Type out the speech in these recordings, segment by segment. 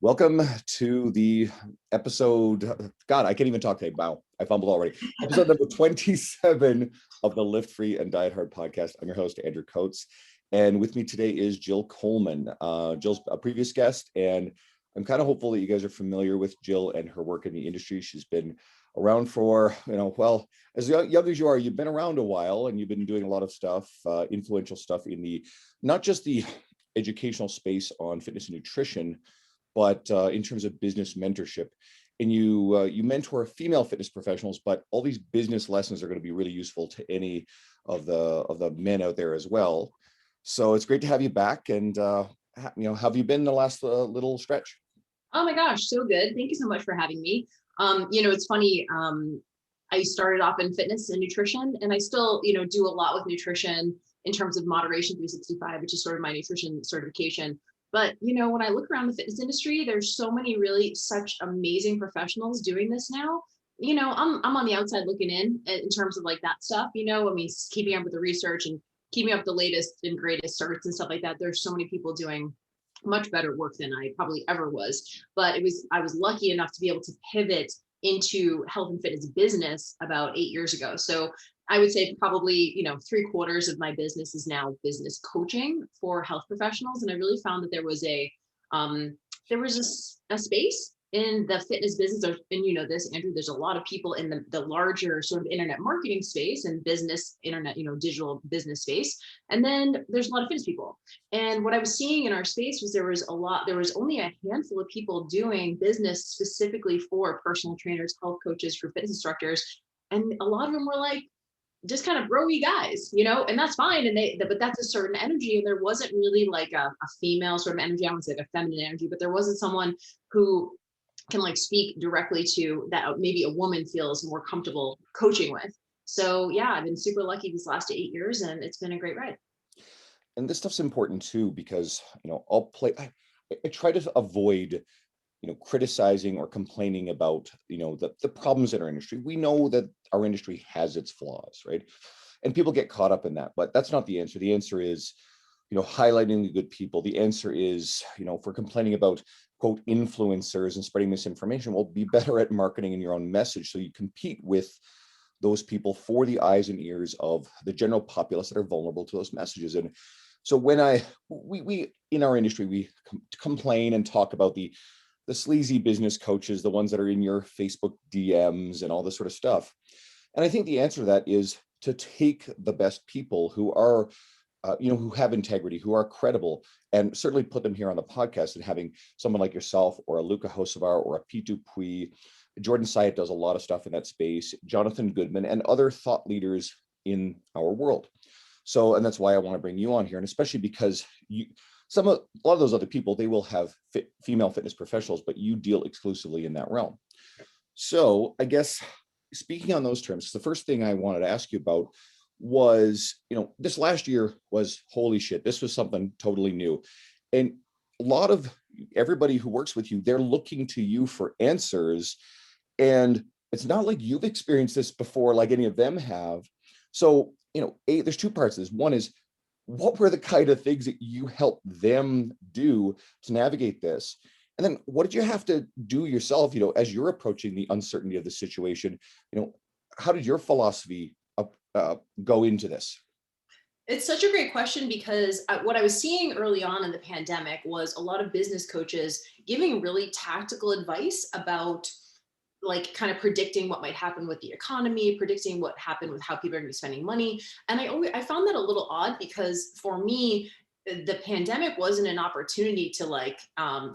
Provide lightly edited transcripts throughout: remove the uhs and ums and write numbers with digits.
Welcome to the episode. God, I can't even talk today. Wow, I fumbled already. Episode number 27 of the Lift Free and Diet Hard podcast. I'm your host, Andrew Coates. And with me today is Jill Coleman. Jill's a previous guest, and I'm kind of hopeful that you guys are familiar with Jill and her work in the industry. She's been around for, well, as young as you are, you've been around a while, and you've been doing a lot of stuff, influential stuff in the, not just the educational space on fitness and nutrition, but in terms of business mentorship. And you mentor female fitness professionals, but all these business lessons are going to be really useful to any of the men out there as well. So it's great to have you back. And how have you been the last little stretch? Oh my gosh, so good. Thank you so much for having me. It's funny. I started off in fitness and nutrition, and I still, do a lot with nutrition in terms of Moderation 365, which is sort of my nutrition certification. But, when I look around the fitness industry, there's so many really such amazing professionals doing this now. I'm on the outside looking in terms of like that stuff, keeping up with the research and keeping up with the latest and greatest certs and stuff like that. There's so many people doing much better work than I probably ever was. But I was lucky enough to be able to pivot into health and fitness business about 8 years ago. So I would say probably, 3/4 of my business is now business coaching for health professionals. And I really found that there was a space in the fitness business, and this, Andrew, there's a lot of people in the larger sort of internet marketing space and business internet, digital business space. And then there's a lot of fitness people. And what I was seeing in our space was there was only a handful of people doing business specifically for personal trainers, health coaches, for fitness instructors. And a lot of them were like, just kind of bro-y guys, and that's fine. But that's a certain energy. And there wasn't really like a female sort of energy. I wouldn't say like a feminine energy, but there wasn't someone who can like speak directly to that maybe a woman feels more comfortable coaching with. So yeah, I've been super lucky these last 8 years, and it's been a great ride. And this stuff's important too, because, I try to avoid criticizing or complaining about, the problems in our industry. We know that our industry has its flaws, right? And people get caught up in that, but that's not the answer. The answer is, highlighting the good people. The answer is, if we're complaining about, quote, influencers and spreading misinformation, well, be better at marketing in your own message so you compete with those people for the eyes and ears of the general populace that are vulnerable to those messages. And so when we in our industry, we complain and talk about the sleazy business coaches, the ones that are in your Facebook DMs and all this sort of stuff. And I think the answer to that is to take the best people who are, who have integrity, who are credible, and certainly put them here on the podcast. And having someone like yourself or a Luca Hocevar or a Pete Dupuis, Jordan Syatt does a lot of stuff in that space, Jonathan Goodman, and other thought leaders in our world. So, and that's why I want to bring you on here. And especially because a lot of those other people, they will have female fitness professionals, but you deal exclusively in that realm. So I guess speaking on those terms, the first thing I wanted to ask you about was, this last year was, holy shit, this was something totally new. And a lot of everybody who works with you, they're looking to you for answers. And it's not like you've experienced this before, like any of them have. So, there's two parts to this. One is, what were the kind of things that you helped them do to navigate this? And then what did you have to do yourself, as you're approaching the uncertainty of the situation? How did your philosophy go into this? It's such a great question, because what I was seeing early on in the pandemic was a lot of business coaches giving really tactical advice about like kind of predicting what might happen with the economy, predicting what happened with how people are going to be spending money. And I found that a little odd, because for me, the pandemic wasn't an opportunity to like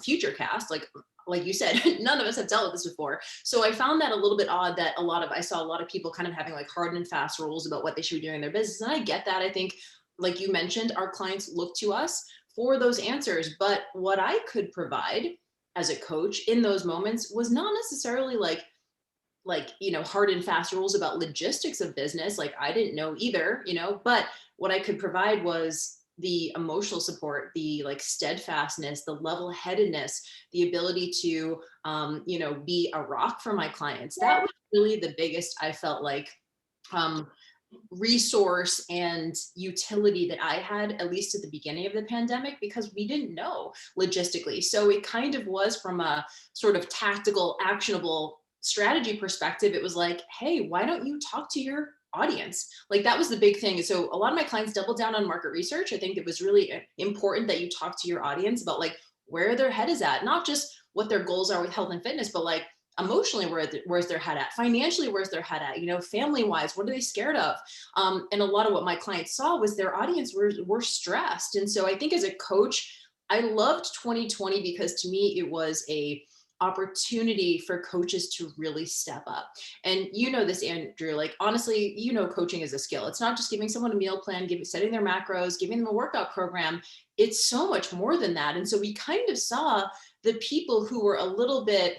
future cast, like you said, none of us have dealt with this before. So I found that a little bit odd that I saw a lot of people kind of having like hard and fast rules about what they should be doing in their business. And I get that. I think, like you mentioned, our clients look to us for those answers. But what I could provide as a coach in those moments was not necessarily like hard and fast rules about logistics of business. Like I didn't know either, but what I could provide was the emotional support, the like steadfastness, the level-headedness, the ability to be a rock for my clients. That was really the biggest, I felt like, resource and utility that I had, at least at the beginning of the pandemic, because we didn't know logistically. So it kind of was from a sort of tactical, actionable strategy perspective. It was like, hey, why don't you talk to your audience? Like that was the big thing. So a lot of my clients doubled down on market research. I think it was really important that you talk to your audience about like where their head is at, not just what their goals are with health and fitness, but like emotionally where's their head at, financially where's their head at, family wise, what are they scared of. And a lot of what my clients saw was their audience were stressed. And so I think as a coach, I loved 2020 because to me it was a opportunity for coaches to really step up. And you know this, Andrew, like honestly, coaching is a skill. It's not just giving someone a meal plan, setting their macros, giving them a workout program. It's so much more than that. And so we kind of saw the people who were a little bit,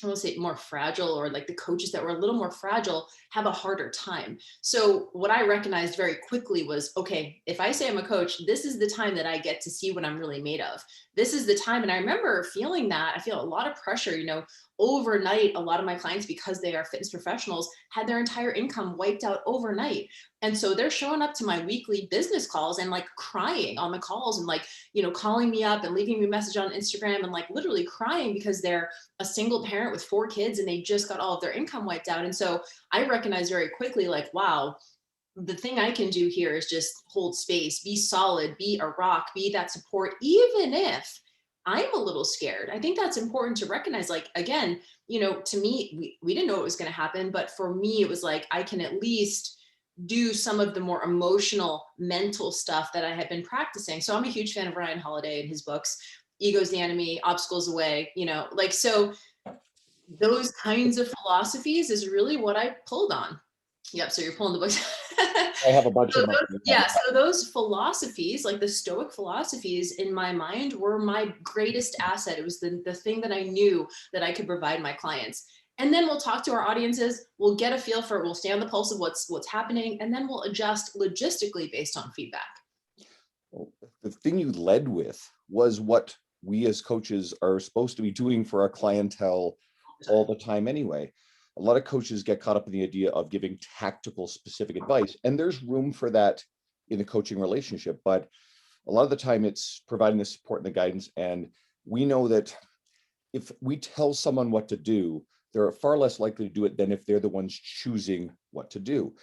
I won't say more fragile, or like the coaches that were a little more fragile have a harder time. So what I recognized very quickly was, okay, if I say I'm a coach, this is the time that I get to see what I'm really made of. This is the time. And I remember feeling that. I feel a lot of pressure, overnight. A lot of my clients, because they are fitness professionals, had their entire income wiped out overnight. And so they're showing up to my weekly business calls and like crying on the calls and like, calling me up and leaving me a message on Instagram and like literally crying because they're a single parent with 4 kids and they just got all of their income wiped out. And so I recognized very quickly, like, wow, the thing I can do here is just hold space, be solid, be a rock, be that support, even if I'm a little scared. I think that's important to recognize. Like, again, to me, we didn't know what was going to happen. But for me, it was like, I can at least do some of the more emotional, mental stuff that I had been practicing. So I'm a huge fan of Ryan Holiday and his books, Ego's the Enemy, Obstacles Away, like, so those kinds of philosophies is really what I pulled on. Yep. So you're pulling the books. I have a bunch So of them. yeah. So those philosophies, like the Stoic philosophies in my mind, were my greatest asset. It was the thing that I knew that I could provide my clients. And then we'll talk to our audiences. We'll get a feel for it. We'll stay on the pulse of what's happening. And then we'll adjust logistically based on feedback. Well, the thing you led with was what we as coaches are supposed to be doing for our clientele all the time anyway. A lot of coaches get caught up in the idea of giving tactical, specific advice, and there's room for that in the coaching relationship. But a lot of the time, it's providing the support and the guidance. And we know that if we tell someone what to do, they're far less likely to do it than if they're the ones choosing what to do.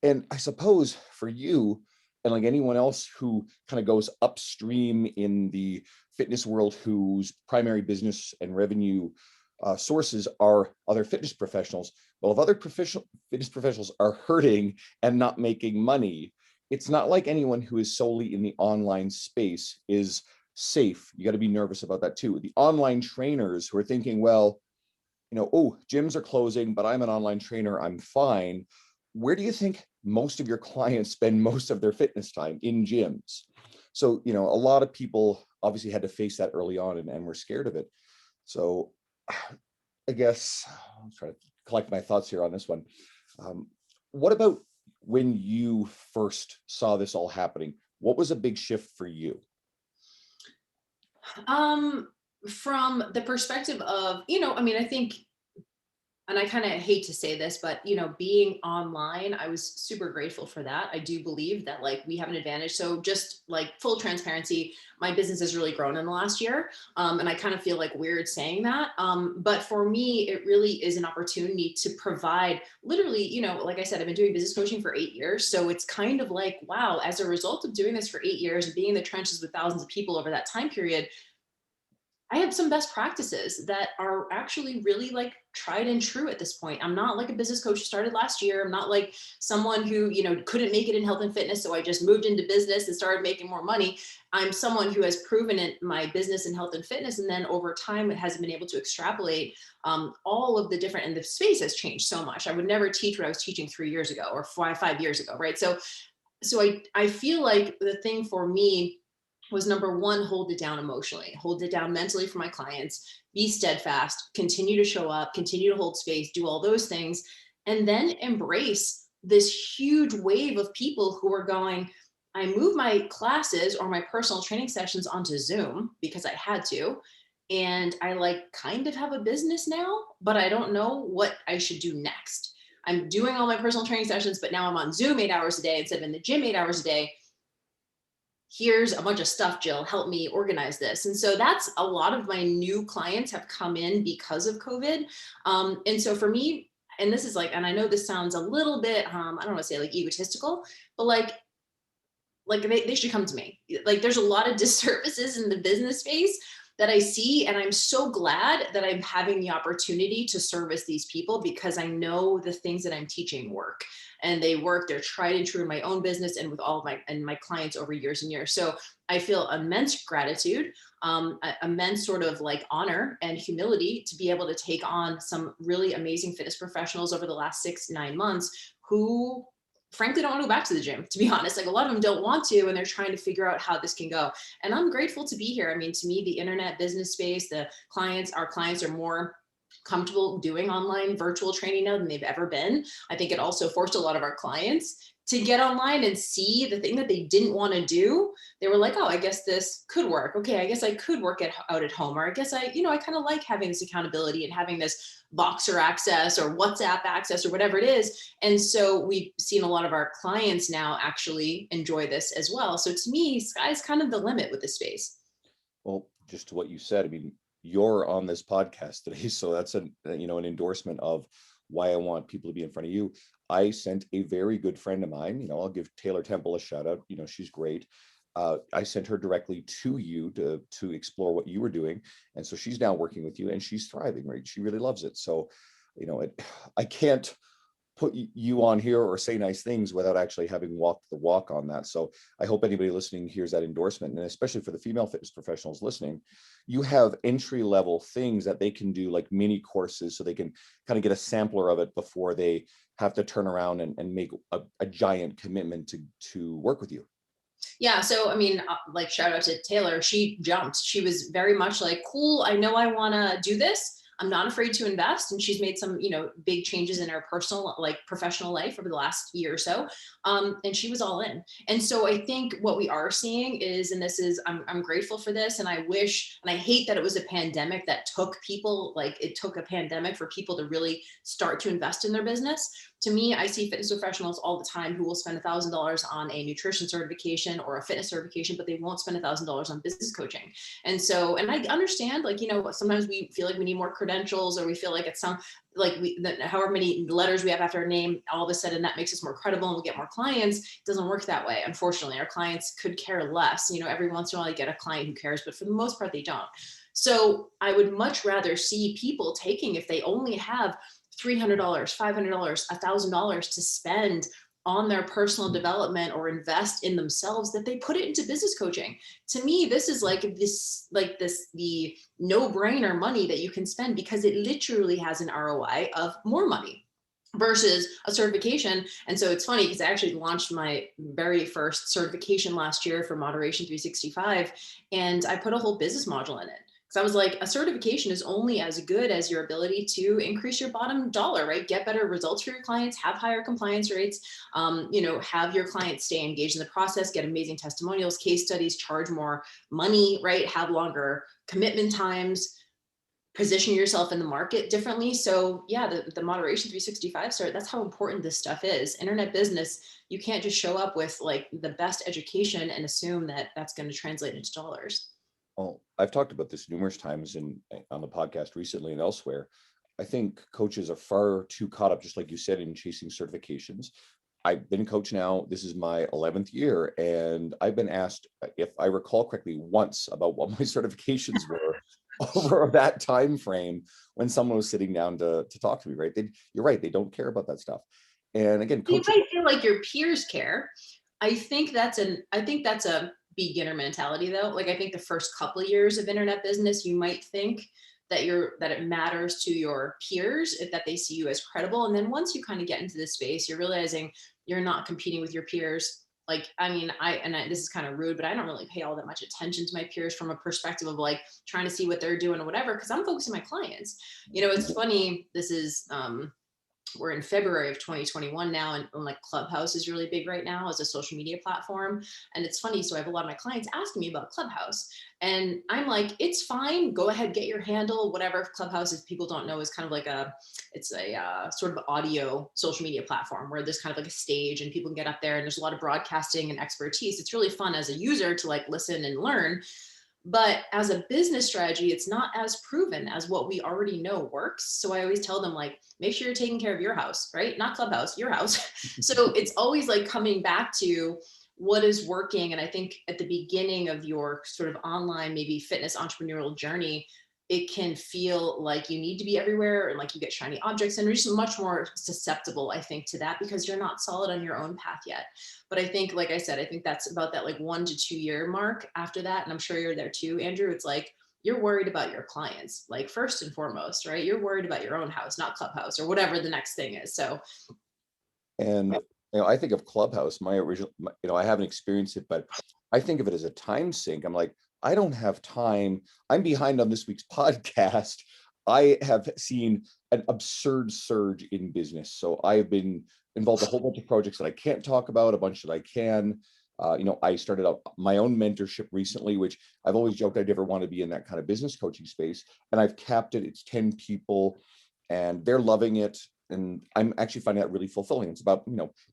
And I suppose for you, and like anyone else who kind of goes upstream in the fitness world, whose primary business and revenue sources are other fitness professionals. Well, if other fitness professionals are hurting and not making money, it's not like anyone who is solely in the online space is safe. You got to be nervous about that too. The online trainers who are thinking, well, oh, gyms are closing, but I'm an online trainer, I'm fine. Where do you think most of your clients spend most of their fitness time? In gyms. So, a lot of people obviously had to face that early on and were scared of it. So I guess I'll try to collect my thoughts here on this one. What about when you first saw this all happening? What was a big shift for you? From the perspective of, I mean, I think, and I kind of hate to say this, but being online, I was super grateful for that. I do believe that like we have an advantage. So just like full transparency, my business has really grown in the last year. And I kind of feel like weird saying that. But for me, it really is an opportunity to provide literally, like I said, I've been doing business coaching for 8 years. So it's kind of like, wow, as a result of doing this for 8 years and being in the trenches with thousands of people over that time period, I have some best practices that are actually really like tried and true at this point. I'm not like a business coach who started last year. I'm not like someone who, couldn't make it in health and fitness. So I just moved into business and started making more money. I'm someone who has proven it, my business in health and fitness. And then over time, it has been able to extrapolate all of the different, and the space has changed so much. I would never teach what I was teaching 3 years ago or 5 years ago. Right. So I feel like the thing for me was number one, hold it down emotionally, hold it down mentally for my clients, be steadfast, continue to show up, continue to hold space, do all those things, and then embrace this huge wave of people who are going, I moved my classes or my personal training sessions onto Zoom because I had to. And I like kind of have a business now, but I don't know what I should do next. I'm doing all my personal training sessions, but now I'm on Zoom 8 hours a day instead of in the gym 8 hours a day. Here's a bunch of stuff, Jill, help me organize this. And so that's a lot of my new clients have come in because of COVID. And so for me, and this is like, and I know this sounds a little bit, I don't want to say like egotistical, but like they should come to me. Like there's a lot of disservices in the business space that I see. And I'm so glad that I'm having the opportunity to service these people because I know the things that I'm teaching work and they work. They're tried and true in my own business and with all of my clients over years and years. So I feel immense gratitude, immense sort of like honor and humility to be able to take on some really amazing fitness professionals over the last 6 to 9 months who frankly don't want to go back to the gym, to be honest. Like a lot of them don't want to, and they're trying to figure out how this can go. And I'm grateful to be here. I mean, to me, the internet business space, our clients are more comfortable doing online virtual training now than they've ever been. I think it also forced a lot of our clients to get online and see the thing that they didn't want to do. They were like, oh, I guess this could work. Okay, I guess I could work out at home. Or I guess I kind of like having this accountability and having this Boxer access or WhatsApp access or whatever it is. And so we've seen a lot of our clients now actually enjoy this as well. So to me, sky's kind of the limit with this space. Well, just to what you said, I mean, you're on this podcast today, so that's an endorsement of why I want people to be in front of you. I sent a very good friend of mine, I'll give Taylor Temple a shout out. She's great. I sent her directly to you to explore what you were doing, and so she's now working with you, and she's thriving. Right, she really loves it. So, I can't put you on here or say nice things without actually having walked the walk on that. So I hope anybody listening hears that endorsement. And especially for the female fitness professionals listening, you have entry level things that they can do, like mini courses, so they can kind of get a sampler of it before they have to turn around and make a giant commitment to work with you. Yeah. So, I mean, like shout out to Taylor. She jumped. She was very much like, cool. I know I want to do this. I'm not afraid to invest. And she's made some, big changes in her personal, like professional life over the last year or so. And she was all in. And so I think what we are seeing is, and this is, I'm grateful for this. And I wish, and I hate that it was a pandemic that took people, like it took a pandemic for people to really start to invest in their business. To me, I see fitness professionals all the time who will spend $1,000 on a nutrition certification or a fitness certification, but they won't spend $1,000 on business coaching. And so, and I understand, like, sometimes we feel like we need more credentials, or we feel like it's however many letters we have after our name, all of a sudden that makes us more credible and we'll get more clients. It doesn't work that way. Unfortunately, our clients could care less. Every once in a while I get a client who cares, but for the most part, they don't. So I would much rather see people taking, if they only have $300, $500, $1,000 to spend on their personal development or invest in themselves, that they put it into business coaching. To me, this is the no-brainer money that you can spend because it literally has an ROI of more money versus a certification. And so it's funny because I actually launched my very first certification last year for Moderation 365, and I put a whole business module in it. Because I was like, a certification is only as good as your ability to increase your bottom dollar, right? Get better results for your clients, have higher compliance rates, have your clients stay engaged in the process, get amazing testimonials, case studies, charge more money, right? Have longer commitment times, position yourself in the market differently. So yeah, the Moderation 365 start, that's how important this stuff is. Internet business, you can't just show up with like the best education and assume that that's going to translate into dollars. Well, I've talked about this numerous times on the podcast recently and elsewhere. I think coaches are far too caught up, just like you said, in chasing certifications. I've been a coach now. This is my 11th year, and I've been asked, if I recall correctly, once about what my certifications were over that time frame when someone was sitting down to talk to me. Right? You're right. They don't care about that stuff. And again, You coaches. might feel like your peers care. I think that's a beginner mentality though. Like I think the first couple of years of internet business, you might think that it matters to your peers that they see you as credible. And then once you kind of get into this space, you're realizing you're not competing with your peers. Like, I mean, this is kind of rude, but I don't really pay all that much attention to my peers from a perspective of like trying to see what they're doing or whatever, because I'm focusing on my clients. It's funny. This is, we're in February of 2021 now, and like Clubhouse is really big right now as a social media platform. And it's funny, so I have a lot of my clients asking me about Clubhouse, and I'm like, it's fine, go ahead, get your handle, whatever. Clubhouse, if people don't know, is kind of like it's a sort of audio social media platform where there's kind of like a stage and people can get up there and there's a lot of broadcasting and expertise. It's really fun as a user to like listen and learn. But as a business strategy, it's not as proven as what we already know works. So I always tell them, like, make sure you're taking care of your house, right? Not Clubhouse, your house. So it's always like coming back to what is working. And I think at the beginning of your sort of online, maybe fitness entrepreneurial journey, it can feel like you need to be everywhere and like you get shiny objects, and you're just much more susceptible, I think, to that because you're not solid on your own path yet. But I think, like I said, I think that's about that like 1 to 2 year mark after that. And I'm sure you're there too, Andrew. It's like you're worried about your clients, like first and foremost, right? You're worried about your own house, not Clubhouse or whatever the next thing is. So And I think of Clubhouse, my original, I haven't experienced it, but I think of it as a time sink. I'm like, I don't have time. I'm behind on this week's podcast. I have seen an absurd surge in business. So I have been involved in a whole bunch of projects that I can't talk about, a bunch that I can. I started up my own mentorship recently, which I've always joked I'd never want to be in that kind of business coaching space. And I've capped it. It's 10 people and they're loving it. And I'm actually finding that really fulfilling. It's about,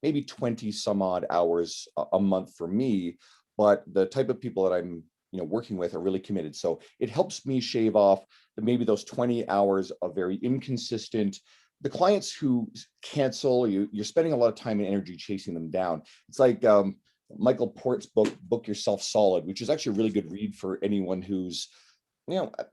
maybe 20 some odd hours a month for me, but the type of people that I'm, working with are really committed. So it helps me shave off maybe those 20 hours of very inconsistent. The clients who cancel, you're spending a lot of time and energy chasing them down. It's like Michael Port's book Yourself Solid, which is actually a really good read for anyone who's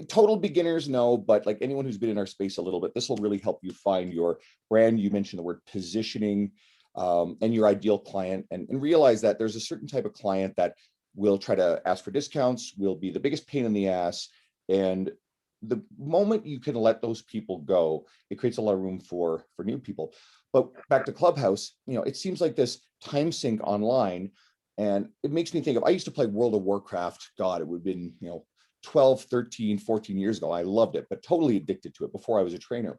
total beginners, no, but like anyone who's been in our space a little bit, this will really help you find your brand. You mentioned the word positioning, and your ideal client, and realize that there's a certain type of client that will try to ask for discounts, will be the biggest pain in the ass. And the moment you can let those people go, it creates a lot of room for new people. But back to Clubhouse, it seems like this time sink online. And it makes me think of, I used to play World of Warcraft. God, it would have been, 12, 13, 14 years ago. I loved it, but totally addicted to it before I was a trainer.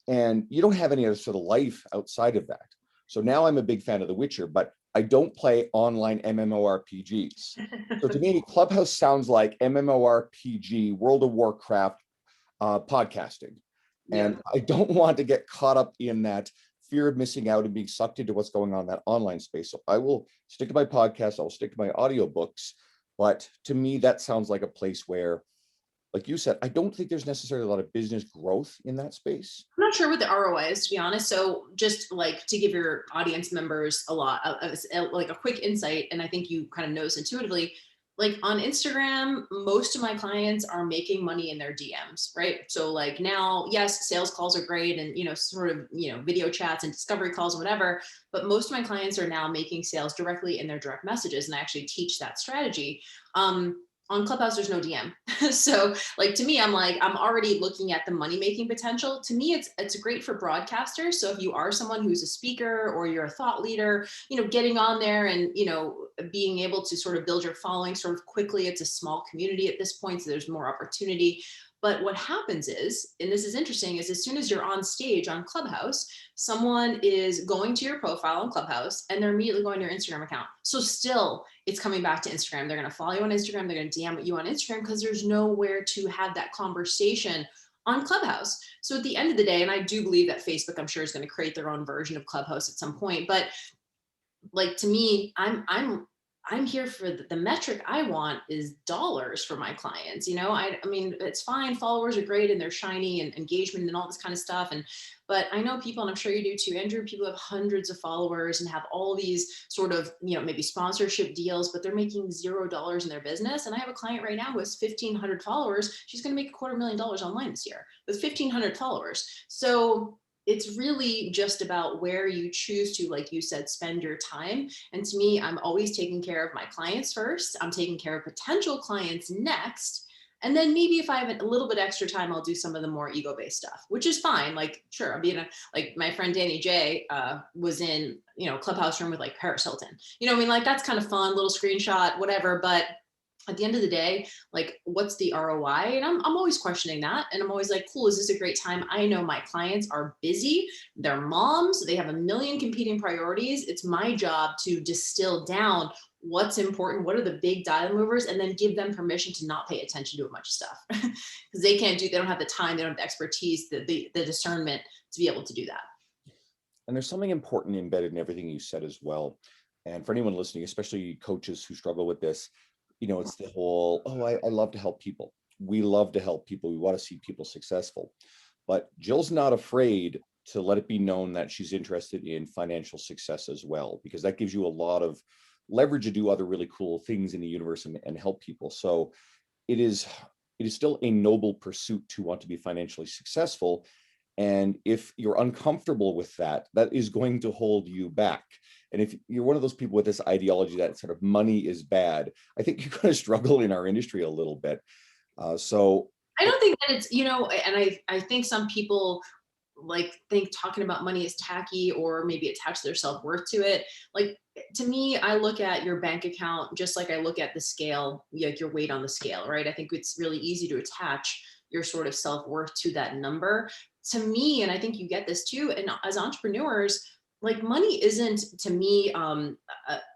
And you don't have any other sort of life outside of that. So now I'm a big fan of The Witcher, but I don't play online MMORPGs. So to me, Clubhouse sounds like MMORPG, World of Warcraft podcasting. yeah. And I don't want to get caught up in that fear of missing out and being sucked into what's going on in that online space. So I will stick to my podcast. I'll stick to my audiobooks. But to me, that sounds like a place where, like you said, I don't think there's necessarily a lot of business growth in that space. I'm not sure what the ROI is, to be honest. So just like to give your audience members like a quick insight, and I think you kind of know this intuitively, like on Instagram, most of my clients are making money in their DMs, right? So like now, yes, sales calls are great and, sort of, video chats and discovery calls and whatever, but most of my clients are now making sales directly in their direct messages. And I actually teach that strategy. On Clubhouse, there's no DM. So like to me, I'm already looking at the money making potential. To me, it's great for broadcasters. So if you are someone who's a speaker or you're a thought leader, getting on there and being able to sort of build your following sort of quickly. It's a small community at this point, so there's more opportunity. But what happens is, and this is interesting, is as soon as you're on stage on Clubhouse, someone is going to your profile on Clubhouse and they're immediately going to your Instagram account. So still, it's coming back to Instagram. They're going to follow you on Instagram. They're going to DM you on Instagram because there's nowhere to have that conversation on Clubhouse. So at the end of the day, and I do believe that Facebook, I'm sure, is going to create their own version of Clubhouse at some point, but like to me, I'm here for the metric I want is dollars for my clients. I mean, it's fine. Followers are great and they're shiny and engagement and all this kind of stuff. But I know people, and I'm sure you do too, Andrew, people have hundreds of followers and have all these sort of, maybe sponsorship deals, but they're making $0 in their business. And I have a client right now who has 1,500 followers. She's going to make $250,000 online this year with 1,500 followers. So it's really just about where you choose to, like you said, spend your time. And to me, I'm always taking care of my clients first. I'm taking care of potential clients next. And then maybe if I have a little bit extra time, I'll do some of the more ego-based stuff, which is fine. Like, sure, I'm being like my friend Danny J was in, Clubhouse room with like Paris Hilton. I mean, like that's kind of fun, little screenshot, whatever. But at the end of the day, like, what's the ROI? And I'm always questioning that. And I'm always like, cool, is this a great time? I know my clients are busy. They're moms. They have a million competing priorities. It's my job to distill down what's important, what are the big dial movers, and then give them permission to not pay attention to a bunch of stuff because they don't have the time, they don't have the expertise, the discernment to be able to do that. And there's something important embedded in everything you said as well. And for anyone listening, especially coaches who struggle with this, it's the whole, oh, I love to help people. We love to help people. We want to see people successful. But Jill's not afraid to let it be known that she's interested in financial success as well, because that gives you a lot of leverage to do other really cool things in the universe and help people. So it is it is still a noble pursuit to want to be financially successful. And if you're uncomfortable with that, that is going to hold you back. And if you're one of those people with this ideology that sort of money is bad, I think you're going to struggle in our industry a little bit. So, I don't think that it's, and I think some people like think talking about money is tacky or maybe attach their self-worth to it. Like, to me, I look at your bank account just like I look at the scale, like your weight on the scale, right? I think it's really easy to attach your sort of self-worth to that number. To me, and I think you get this too, and as entrepreneurs, like, money isn't, to me,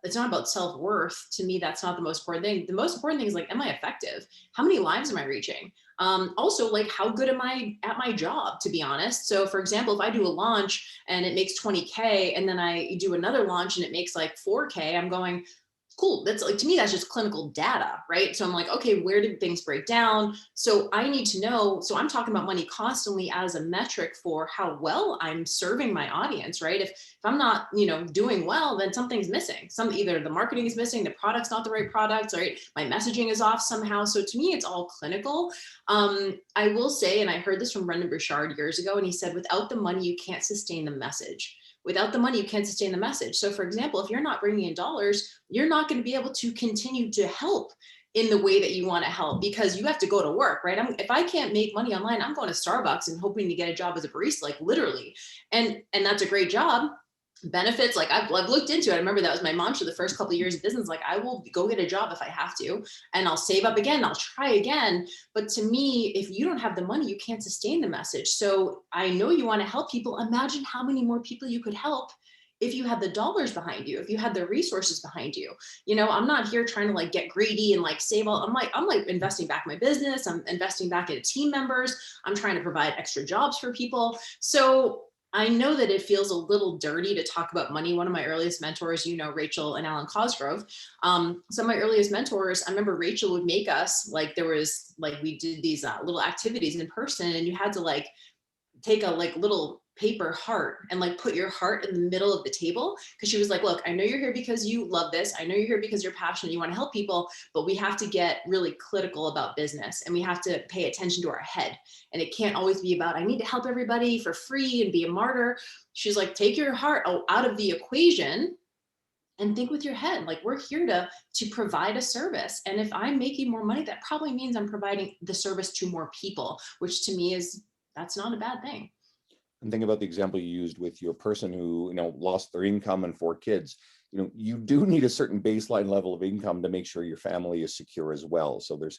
it's not about self-worth. To me, that's not the most important thing. The most important thing is, like, am I effective? How many lives am I reaching? Also, like, how good am I at my job, to be honest? So for example, if I do a launch and it makes 20K and then I do another launch and it makes like 4K, I'm going, cool. That's like, to me, that's just clinical data, right? So I'm like, okay, where did things break down? So I need to know. So I'm talking about money constantly as a metric for how well I'm serving my audience, right? If I'm not, doing well, then something's missing. Either the marketing is missing, the product's not the right product, right? My messaging is off somehow. So to me, it's all clinical. I will say, and I heard this from Brendan Burchard years ago, and he said, without the money, you can't sustain the message. Without the money, you can't sustain the message. So for example, if you're not bringing in dollars, you're not going to be able to continue to help in the way that you want to help, because you have to go to work, right? If I can't make money online, I'm going to Starbucks and hoping to get a job as a barista, like, literally. And that's a great job. Benefits, like, I've looked into it. I remember that was my mantra the first couple of years of business. Like, I will go get a job if I have to, and I'll save up again. I'll try again. But to me, if you don't have the money, you can't sustain the message. So I know you want to help people. Imagine how many more people you could help if you had the dollars behind you, if you had the resources behind you. I'm not here trying to, like, get greedy and, like, save all. I'm like investing back my business. I'm investing back into team members. I'm trying to provide extra jobs for people. So I know that it feels a little dirty to talk about money. One of my earliest mentors, Rachel and Alan Cosgrove, some of my earliest mentors, I remember Rachel would make us, like, there was, like, we did these little activities in person, and you had to, like, take a, like, little paper heart and, like, put your heart in the middle of the table, because she was like, look, I know you're here because you love this, I know you're here because you're passionate, you want to help people, but we have to get really critical about business, and we have to pay attention to our head, and it can't always be about, I need to help everybody for free and be a martyr. She's like, take your heart out of the equation and think with your head. Like, we're here to provide a service, and if I'm making more money, that probably means I'm providing the service to more people, which to me is, that's not a bad thing. and think about the example you used with your person who, lost their income and 4 kids. You do need a certain baseline level of income to make sure your family is secure as well. So there's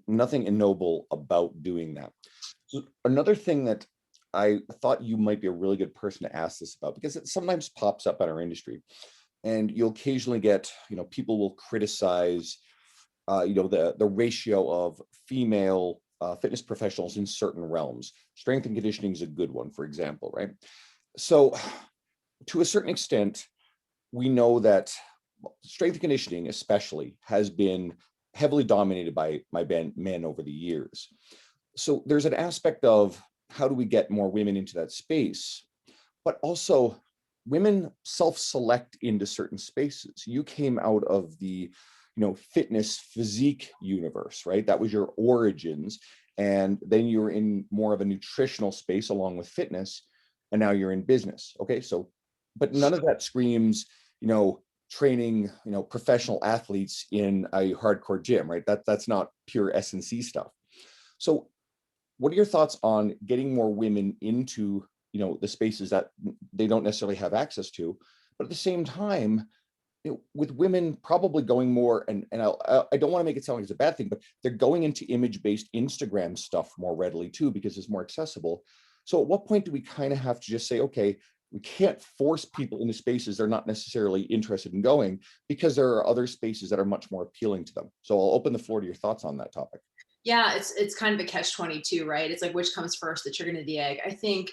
nothing ignoble about doing that. So another thing that I thought you might be a really good person to ask this about, because it sometimes pops up in our industry, and you'll occasionally get, people will criticize, the ratio of female fitness professionals in certain realms. Strength and conditioning is a good one, for example, right? So to a certain extent, we know that strength and conditioning especially has been heavily dominated by men over the years. So there's an aspect of, how do we get more women into that space? But also, women self-select into certain spaces. You came out of the, fitness physique universe, right? That was your origins. And then you're in more of a nutritional space along with fitness. And now you're in business. Okay. So, but none of that screams, training, professional athletes in a hardcore gym, right? That's not pure S&C stuff. So what are your thoughts on getting more women into, the spaces that they don't necessarily have access to, but at the same time, with women probably going more, and I don't want to make it sound like it's a bad thing, but they're going into image-based Instagram stuff more readily too, because it's more accessible. So at what point do we kind of have to just say, okay, we can't force people into spaces they're not necessarily interested in going, because there are other spaces that are much more appealing to them. So I'll open the floor to your thoughts on that topic. Yeah, it's kind of a catch 22, right? It's like which comes first, the chicken or the egg. I think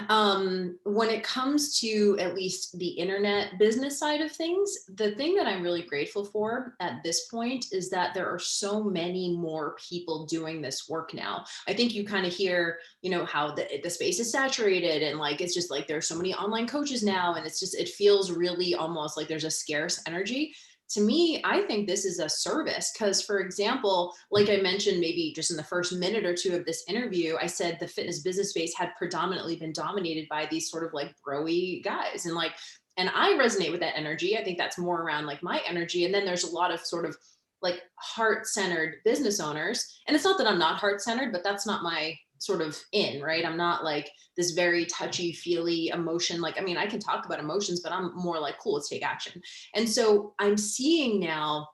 when it comes to at least the internet business side of things, the thing that I'm really grateful for at this point is that there are so many more people doing this work now. I think you kind of hear, how the space is saturated, and like it's just like there's so many online coaches now, and it's just it feels really almost like there's a scarce energy. To me, I think this is a service because, for example, like I mentioned, maybe just in the first minute or two of this interview, I said the fitness business space had predominantly been dominated by these sort of like broy guys. And I resonate with that energy. I think that's more around like my energy. And then there's a lot of sort of like heart centered business owners. And it's not that I'm not heart centered, but that's not my sort of right? I'm not like this very touchy feely emotion. Like, I mean, I can talk about emotions, but I'm more like, cool, let's take action. And so I'm seeing now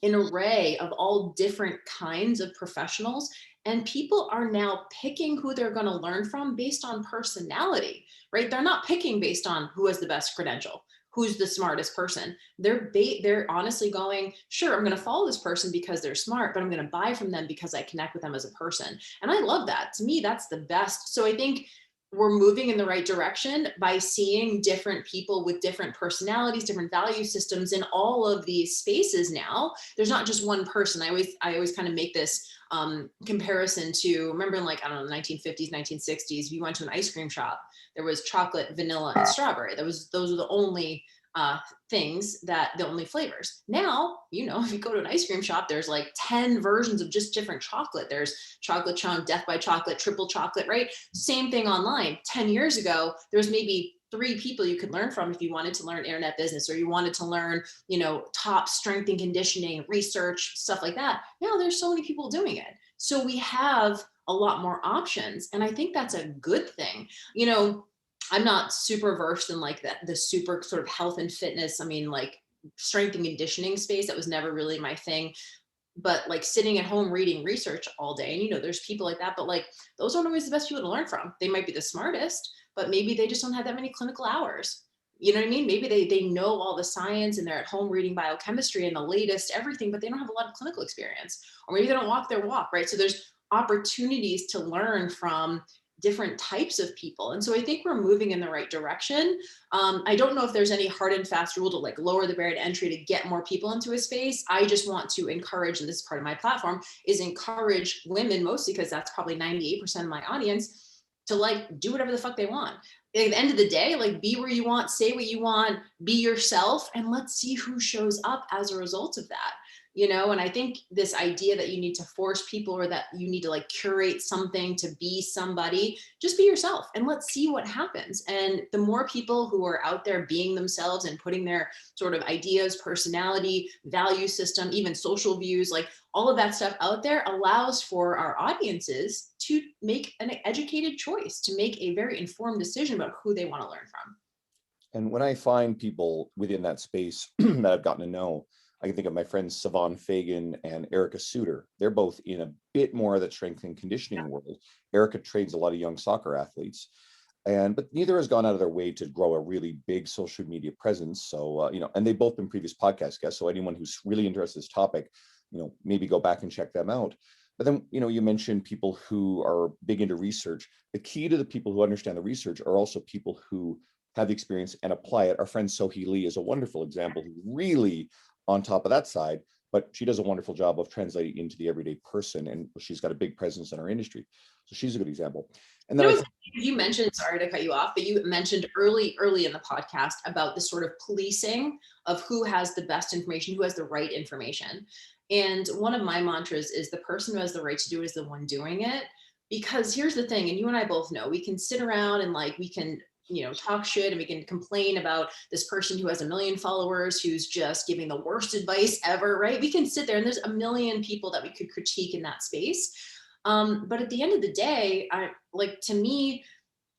an array of all different kinds of professionals, and people are now picking who they're going to learn from based on personality, right? They're not picking based on who has the best credential, who's the smartest person. They're honestly going, sure, I'm going to follow this person because they're smart, but I'm going to buy from them because I connect with them as a person. And I love that. To me, that's the best. So I think we're moving in the right direction by seeing different people with different personalities, different value systems in all of these spaces now. There's not just one person. I always kind of make this comparison to, remember in like, I don't know, 1950s, 1960s, if you went to an ice cream shop, there was chocolate, vanilla, and strawberry. Those were the only things, that the only flavors. Now, if you go to an ice cream shop, there's like 10 versions of just different chocolate. There's chocolate chunk, death by chocolate, triple chocolate, right? Same thing online. 10 years ago, there was maybe 3 people you could learn from if you wanted to learn internet business, or you wanted to learn, top strength and conditioning, research, stuff like that. Now there's so many people doing it. So we have a lot more options. And I think that's a good thing. I'm not super versed in like the super sort of health and fitness. I mean, like strength and conditioning space, that was never really my thing. But like sitting at home reading research all day, and there's people like that, but like those aren't always the best people to learn from. They might be the smartest, but maybe they just don't have that many clinical hours. You know what I mean? Maybe they know all the science and they're at home reading biochemistry and the latest everything, but they don't have a lot of clinical experience. Or maybe they don't walk their walk, right? So there's opportunities to learn from different types of people. And so I think we're moving in the right direction. I don't know if there's any hard and fast rule to like lower the barrier to entry to get more people into a space. I just want to encourage, and this is part of my platform, is encourage women, mostly because that's probably 98% of my audience, to like do whatever the fuck they want. At the end of the day, like be where you want, say what you want, be yourself, and let's see who shows up as a result of that. And I think this idea that you need to force people, or that you need to like curate something to be somebody, just be yourself and let's see what happens. And the more people who are out there being themselves and putting their sort of ideas, personality, value system, even social views, like all of that stuff out there, allows for our audiences to make an educated choice, to make a very informed decision about who they want to learn from. And when I find people within that space that I've gotten to know, I can think of my friends Savon Fagan and Erica Suter. They're both in a bit more of the strength and conditioning world. Erica trains a lot of young soccer athletes, but neither has gone out of their way to grow a really big social media presence. So and they've both been previous podcast guests. So anyone who's really interested in this topic, maybe go back and check them out. But then, you mentioned people who are big into research. The key to the people who understand the research are also people who have the experience and apply it. Our friend Sohee Lee is a wonderful example, who's really on top of that side, but she does a wonderful job of translating into the everyday person, and she's got a big presence in our industry. So she's a good example. And then You mentioned, sorry to cut you off, but you mentioned early in the podcast about the sort of policing of who has the best information, who has the right information. And one of my mantras is the person who has the right to do it is the one doing it. Because here's the thing, and you and I both know, we can sit around and like we can talk shit and we can complain about this person who has 1 million followers who's just giving the worst advice ever, right? We can sit there and there's 1 million people that we could critique in that space. But at the end of the day, to me,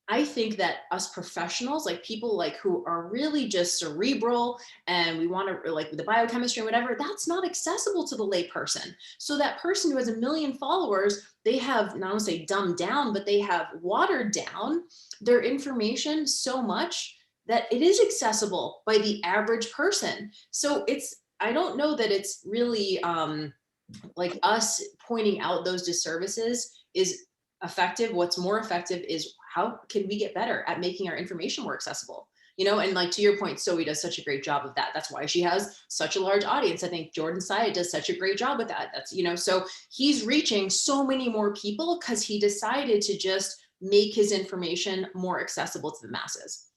I think that us professionals, like people like who are really just cerebral and we want to like the biochemistry and whatever, that's not accessible to the lay person. So that person who has a million followers, they have not only say dumbed down, but they have watered down their information so much that it is accessible by the average person. So I don't know that it's really like us pointing out those disservices is effective. What's more effective is how can we get better at making our information more accessible? You know, and like to your point, Zoe does such a great job of that. That's why she has such a large audience. I think Jordan Syatt does such a great job with that. That's, you know, so he's reaching so many more people because he decided to just make his information more accessible to the masses.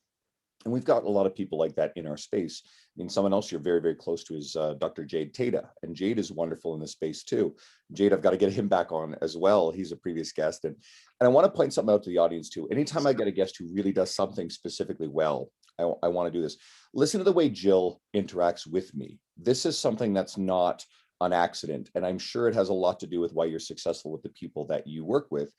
And we've got a lot of people like that in our space. I mean, someone else you're very, very close to is Dr. Jade Tata, and Jade is wonderful in this space too. Jade, I've got to get him back on as well. He's a previous guest, and I want to point something out to the audience too. Anytime I get a guest who really does something specifically well, I want to do this. Listen to the way Jill interacts with me. This is something that's not an accident, and I'm sure it has a lot to do with why you're successful with the people that you work with.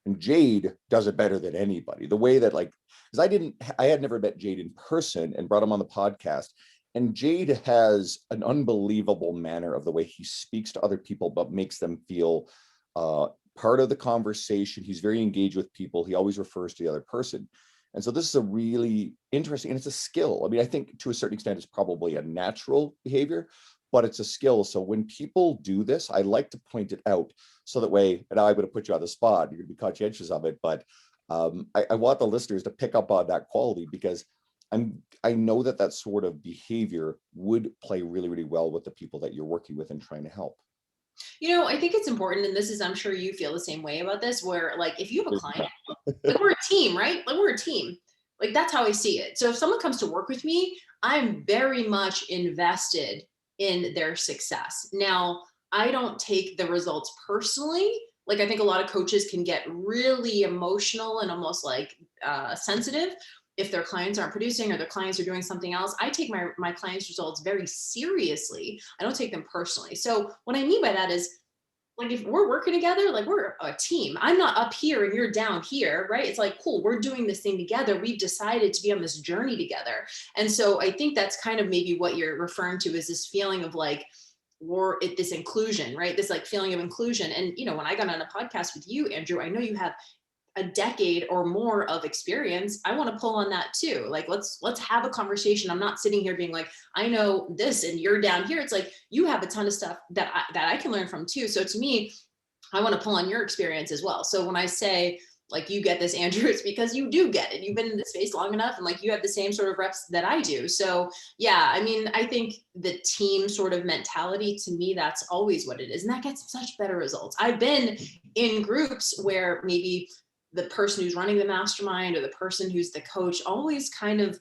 And Jade does it better than anybody. The way that, like, because I had never met Jade in person and brought him on the podcast. And Jade has an unbelievable manner of the way he speaks to other people, but makes them feel part of the conversation. He's very engaged with people. He always refers to the other person. And so this is a really interesting, and it's a skill. I mean, I think to a certain extent, it's probably a natural behavior, but it's a skill. So when people do this, I like to point it out so that way, and I'm going to put you on the spot, you're going to be conscientious of it, but I want the listeners to pick up on that quality, because I know that that sort of behavior would play really, really well with the people that you're working with and trying to help. You know, I think it's important, and this is, I'm sure you feel the same way about this, where like if you have a client, like we're a team, right? Like we're a team. Like that's how I see it. So if someone comes to work with me, I'm very much invested in their success. Now, I don't take the results personally. Like I think a lot of coaches can get really emotional and almost like sensitive if their clients aren't producing or their clients are doing something else. I take my clients' results very seriously. I don't take them personally. So what I mean by that is like if we're working together, like we're a team. I'm not up here and you're down here, right? It's like, cool, we're doing this thing together. We've decided to be on this journey together. And so I think that's kind of maybe what you're referring to is this feeling of like, or this inclusion, right? This like feeling of inclusion. And, you know, when I got on a podcast with you, Andrew, I know you have a decade or more of experience. I want to pull on that too. Like let's have a conversation. I'm not sitting here being like, I know this and you're down here. It's like you have a ton of stuff that I can learn from too. So to me, I want to pull on your experience as well. So when I say like you get this, Andrew, it's because you do get it. You've been in this space long enough and like you have the same sort of reps that I do. So yeah, I mean, I think the team sort of mentality, to me, that's always what it is. And that gets such better results. I've been in groups where maybe the person who's running the mastermind or the person who's the coach always kind of,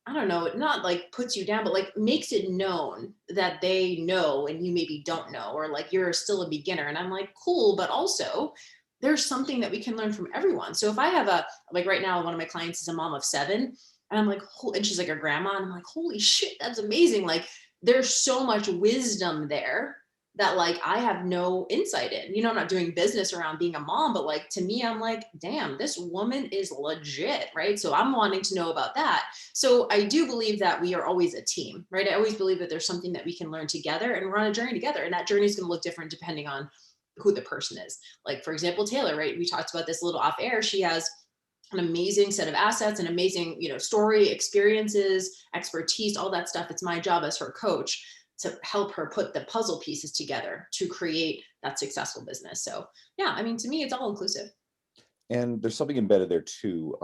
I don't know, not like puts you down, but like makes it known that they know and you maybe don't know, or like you're still a beginner. And I'm like, cool, but also there's something that we can learn from everyone. So if I have like right now, one of my clients is a mom of 7, and I'm like, and she's like a grandma, and I'm like, holy shit, that's amazing. Like there's so much wisdom there that like I have no insight in. You know, I'm not doing business around being a mom, but like to me, I'm like, damn, this woman is legit, right? So I'm wanting to know about that. So I do believe that we are always a team, right? I always believe that there's something that we can learn together and we're on a journey together. And that journey is going to look different depending on who the person is. Like, for example, Taylor, right? We talked about this a little off air. She has an amazing set of assets, an amazing, you know, story, experiences, expertise, all that stuff. It's my job as her coach to help her put the puzzle pieces together to create that successful business. So yeah, I mean, to me, it's all inclusive. And there's something embedded there too.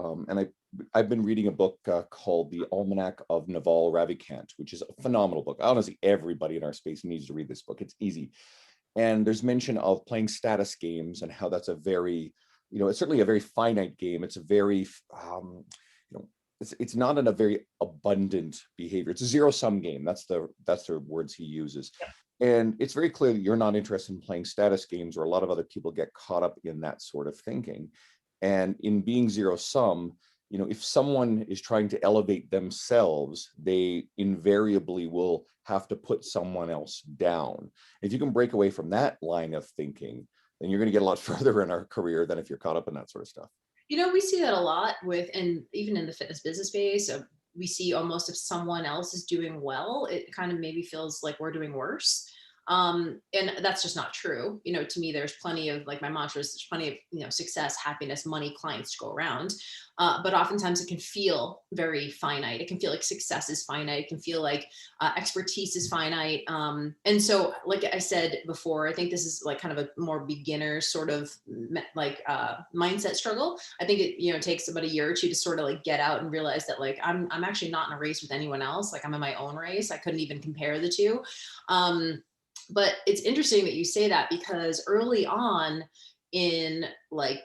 I've been reading a book called The Almanac of Naval Ravikant, which is a phenomenal book. Honestly, everybody in our space needs to read this book. It's easy. And there's mention of playing status games and how that's a very, it's certainly a very finite game. It's a very, it's not in a very abundant behavior. It's a zero sum game. That's the words he uses. And it's very clear that you're not interested in playing status games, or a lot of other people get caught up in that sort of thinking. And in being zero sum, if someone is trying to elevate themselves, they invariably will have to put someone else down. If you can break away from that line of thinking, then you're going to get a lot further in our career than if you're caught up in that sort of stuff. We see that a lot with, and even in the fitness business space, we see almost if someone else is doing well, it kind of maybe feels like we're doing worse. And that's just not true. To me, there's plenty of, like my mantra is, there's plenty of, success, happiness, money, clients to go around. But oftentimes it can feel very finite. It can feel like success is finite. It can feel like expertise is finite. And so, like I said before, I think this is like kind of a more beginner sort of mindset struggle. I think it, takes about a year or two to sort of like get out and realize that like I'm actually not in a race with anyone else. Like I'm in my own race. I couldn't even compare the two. But it's interesting that you say that, because early on in like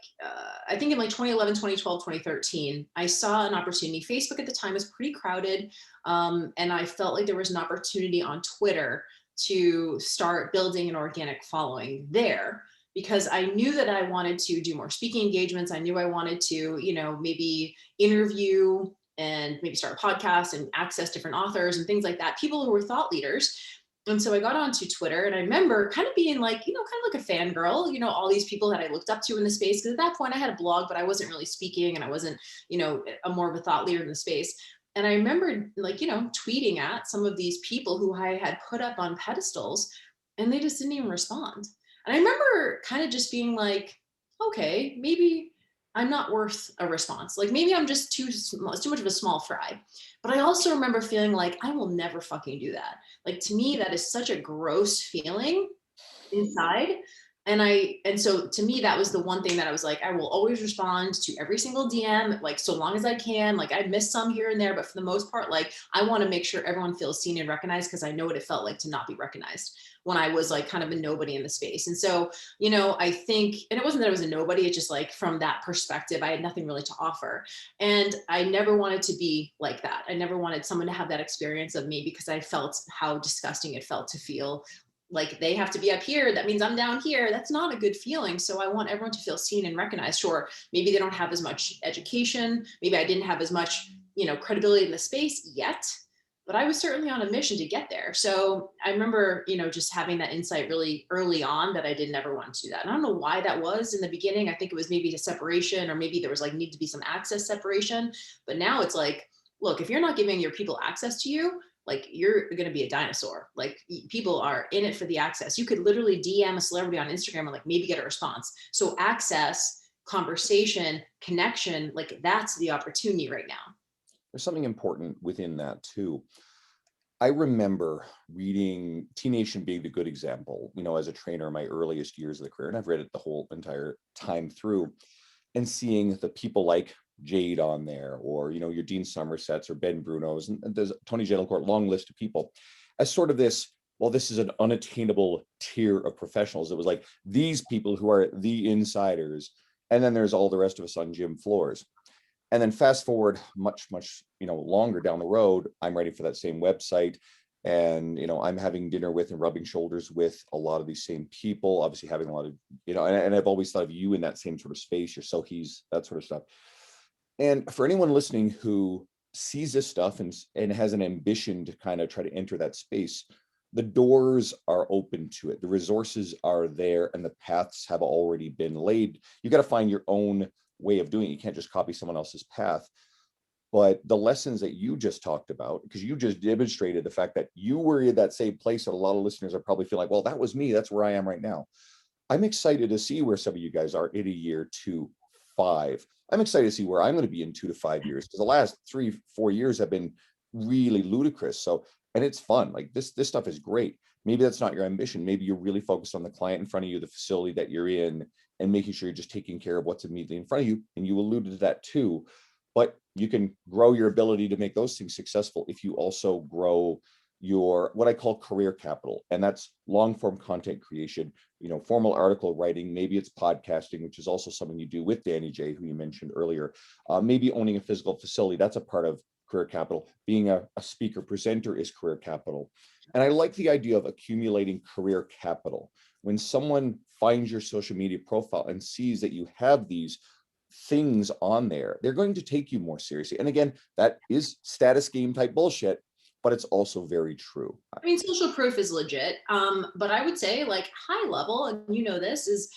I think in like 2011, 2012, 2013, I saw an opportunity. Facebook at the time was pretty crowded, and I felt like there was an opportunity on Twitter to start building an organic following there, because I knew that I wanted to do more speaking engagements. I knew I wanted to, maybe interview and maybe start a podcast and access different authors and things like that, people who were thought leaders. And so I got onto Twitter, and I remember kind of being like, kind of like a fangirl, all these people that I looked up to in the space. Cause at that point I had a blog, but I wasn't really speaking, and I wasn't, a more of a thought leader in the space. And I remember like, tweeting at some of these people who I had put up on pedestals, and they just didn't even respond. And I remember kind of just being like, okay, maybe I'm not worth a response. Like maybe I'm just too much of a small fry. But I also remember feeling like I will never fucking do that. Like to me, that is such a gross feeling inside. And so to me, that was the one thing that I was like, I will always respond to every single DM, like so long as I can. Like I miss some here and there, but for the most part, like I want to make sure everyone feels seen and recognized, because I know what it felt like to not be recognized when I was like kind of a nobody in the space. And so, I think, and it wasn't that I was a nobody, it's just like from that perspective, I had nothing really to offer. And I never wanted to be like that. I never wanted someone to have that experience of me, because I felt how disgusting it felt to feel like they have to be up here. That means I'm down here. That's not a good feeling. So I want everyone to feel seen and recognized. Sure, maybe they don't have as much education. Maybe I didn't have as much, credibility in the space yet, but I was certainly on a mission to get there. So I remember, just having that insight really early on that I didn't ever want to do that. And I don't know why that was in the beginning. I think it was maybe a separation, or maybe there was like need to be some access separation. But now it's like, look, if you're not giving your people access to you, like you're going to be a dinosaur. Like people are in it for the access. You could literally DM a celebrity on Instagram and like maybe get a response. So access, conversation, connection, like that's the opportunity right now. There's something important within that too. I remember reading T Nation being a good example, as a trainer in my earliest years of the career, and I've read it the whole entire time through, and seeing the people like Jade on there, or your Dean Somersets or Ben Bruno's, and there's Tony Gentilcourt, long list of people, as sort of this. Well, this is an unattainable tier of professionals. It was like these people who are the insiders, and then there's all the rest of us on gym floors. And then fast forward much longer down the road, I'm writing for that same website, and I'm having dinner with and rubbing shoulders with a lot of these same people, obviously having a lot of and I've always thought of you in that same sort of space. You're so he's that sort of stuff. And for anyone listening who sees this stuff and has an ambition to kind of try to enter that space, the doors are open to it. The resources are there, and the paths have already been laid. You got to find your own way of doing it. You can't just copy someone else's path. But the lessons that you just talked about, because you just demonstrated the fact that you were in that same place, that a lot of listeners are probably feeling like, well, that was me. That's where I am right now. I'm excited to see where some of you guys are in a year, 2, 5. I'm excited to see where I'm going to be in 2 to 5 years, because the last 3, 4 years have been really ludicrous. So, and it's fun. Like this stuff is great. Maybe that's not your ambition. Maybe you're really focused on the client in front of you, the facility that you're in, and making sure you're just taking care of what's immediately in front of you. And you alluded to that too. But you can grow your ability to make those things successful if you also grow your what I call career capital, and that's long form content creation, formal article writing. Maybe it's podcasting, which is also something you do with Danny J, who you mentioned earlier. Maybe owning a physical facility, that's a part of career capital. Being a speaker presenter is career capital. And I like the idea of accumulating career capital. When someone finds your social media profile and sees that you have these things on there, they're going to take you more seriously. And again, that is status game type bullshit, but it's also very true. I mean, social proof is legit. But I would say like high level, and this is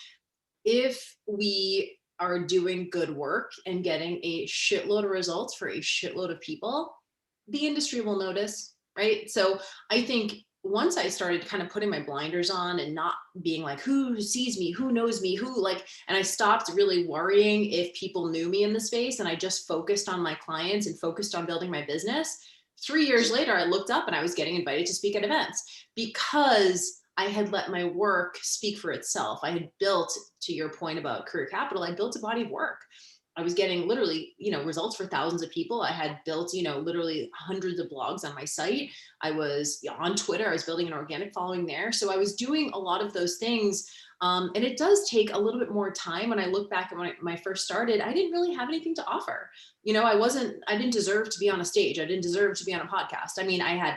if we are doing good work and getting a shitload of results for a shitload of people, the industry will notice, right? So I think once I started kind of putting my blinders on and not being like, who sees me, who knows me, who like, and I stopped really worrying if people knew me in the space and I just focused on my clients and focused on building my business. 3 years later, I looked up and I was getting invited to speak at events because I had let my work speak for itself. I had built, to your point about career capital, I built a body of work. I was getting literally, results for thousands of people. I had built, literally hundreds of blogs on my site. I was on Twitter. I was building an organic following there. So I was doing a lot of those things. And it does take a little bit more time. When I look back at when I first started, I didn't really have anything to offer. I didn't deserve to be on a stage. I didn't deserve to be on a podcast. I mean, I had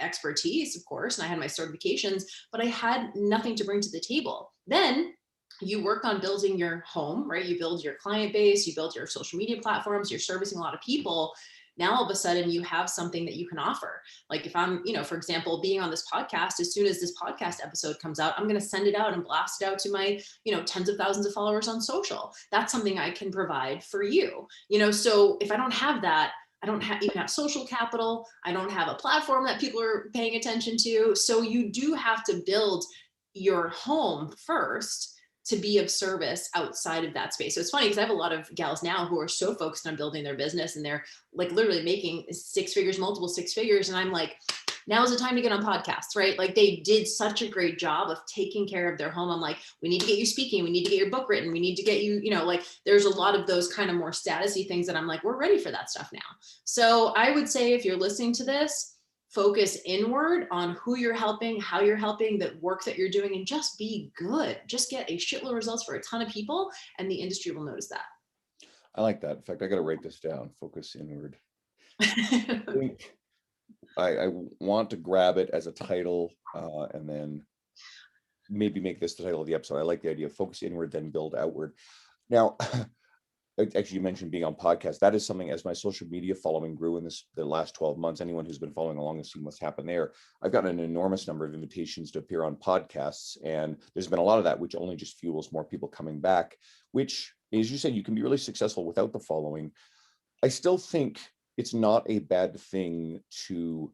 expertise, of course, and I had my certifications, but I had nothing to bring to the table. Then you work on building your home, right? You build your client base, you build your social media platforms, you're servicing a lot of people. Now, all of a sudden, you have something that you can offer. Like if I'm, for example, being on this podcast, as soon as this podcast episode comes out, I'm going to send it out and blast it out to my, tens of thousands of followers on social. That's something I can provide for you, so if I don't have that, I don't even have social capital. I don't have a platform that people are paying attention to. So you do have to build your home first to be of service outside of that space. So it's funny because I have a lot of gals now who are so focused on building their business and they're like literally making six figures, multiple six figures. And I'm like, now's the time to get on podcasts, right? Like they did such a great job of taking care of their home. I'm like, we need to get you speaking. We need to get your book written. We need to get you, like there's a lot of those kind of more statusy things that I'm like, we're ready for that stuff now. So I would say if you're listening to this, focus inward on who you're helping, how you're helping, the work that you're doing, and just be good. Just get a shitload of results for a ton of people, and the industry will notice that. I like that. In fact, I got to write this down. Focus inward. I think I want to grab it as a title and then maybe make this the title of the episode. I like the idea of focus inward, then build outward. Now, actually, you mentioned being on podcasts. That is something, as my social media following grew in the last 12 months, anyone who's been following along has seen what's happened there. I've gotten an enormous number of invitations to appear on podcasts, and there's been a lot of that, which only just fuels more people coming back, which, as you said, you can be really successful without the following. I still think it's not a bad thing to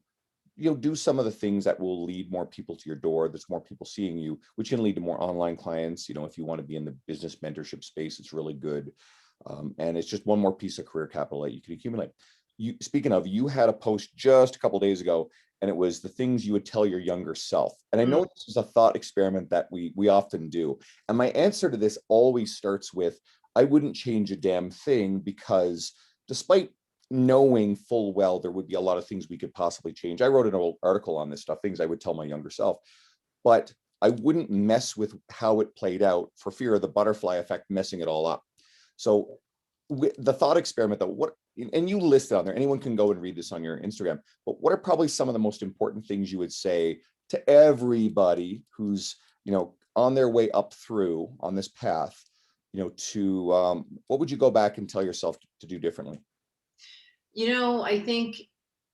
do some of the things that will lead more people to your door. There's more people seeing you, which can lead to more online clients. If you want to be in the business mentorship space, it's really good. And it's just one more piece of career capital that you can accumulate. Speaking of, you had a post just a couple of days ago, and it was the things you would tell your younger self. And I know this is a thought experiment that we often do. And my answer to this always starts with, I wouldn't change a damn thing, because despite knowing full well there would be a lot of things we could possibly change. I wrote an old article on this stuff, things I would tell my younger self, but I wouldn't mess with how it played out for fear of the butterfly effect messing it all up. So the thought experiment, though, and you list it on there, anyone can go and read this on your Instagram, but what are probably some of the most important things you would say to everybody who's, on their way up through on this path, to what would you go back and tell yourself to do differently? I think,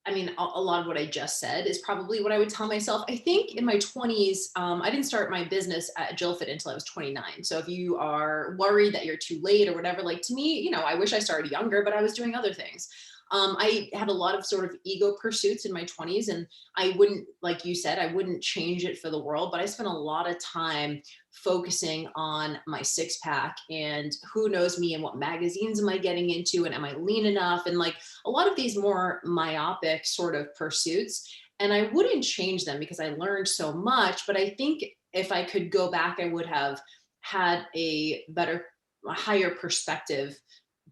a lot of what I just said is probably what I would tell myself. I think in my 20s, I didn't start my business at Jillfit until I was 29. So if you are worried that you're too late or whatever, like to me, I wish I started younger, but I was doing other things. I had a lot of sort of ego pursuits in my 20s, and I wouldn't, like you said, I wouldn't change it for the world, but I spent a lot of time focusing on my six pack and who knows me and what magazines am I getting into and am I lean enough, and like a lot of these more myopic sort of pursuits. And I wouldn't change them because I learned so much, but I think if I could go back, I would have had a higher perspective,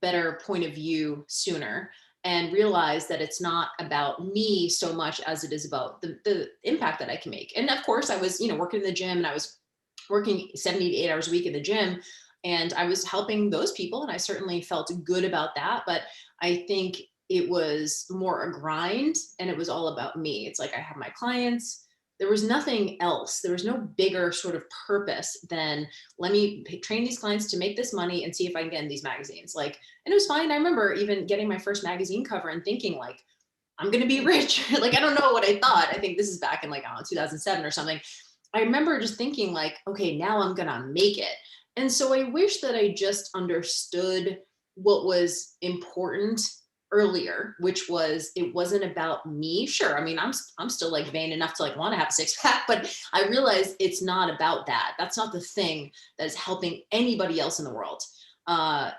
better point of view sooner, and realize that it's not about me so much as it is about the impact that I can make. And of course I was, working in the gym, and I was working 70 to 8 hours a week in the gym, and I was helping those people. And I certainly felt good about that. But I think it was more a grind, and it was all about me. It's like, I have my clients. There was nothing else. There was no bigger sort of purpose than, let me train these clients to make this money and see if I can get in these magazines. Like, and it was fine. I remember even getting my first magazine cover and thinking like, I'm going to be rich. Like, I don't know what I thought. I think this is back in like, I don't know, 2007 or something. I remember just thinking like, okay, now I'm going to make it. And so I wish that I just understood what was important earlier, which was it wasn't about me. Sure, I mean, I'm still like vain enough to like want to have a six pack, but I realized it's not about that. That's not the thing that is helping anybody else in the world.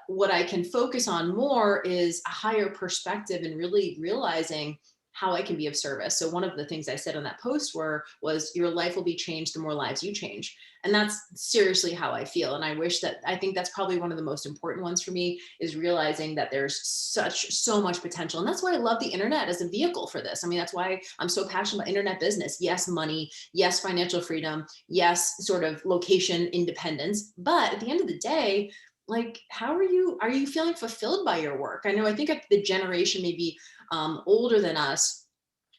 What I can focus on more is a higher perspective and really realizing how I can be of service. So one of the things I said on that post was your life will be changed the more lives you change. And that's seriously how I feel. And I think that's probably one of the most important ones for me is realizing that there's so much potential. And that's why I love the internet as a vehicle for this. I mean, that's why I'm so passionate about internet business. Yes, money, yes, financial freedom, yes, sort of location independence. But at the end of the day, like, are you feeling fulfilled by your work? I know, I think the generation maybe older than us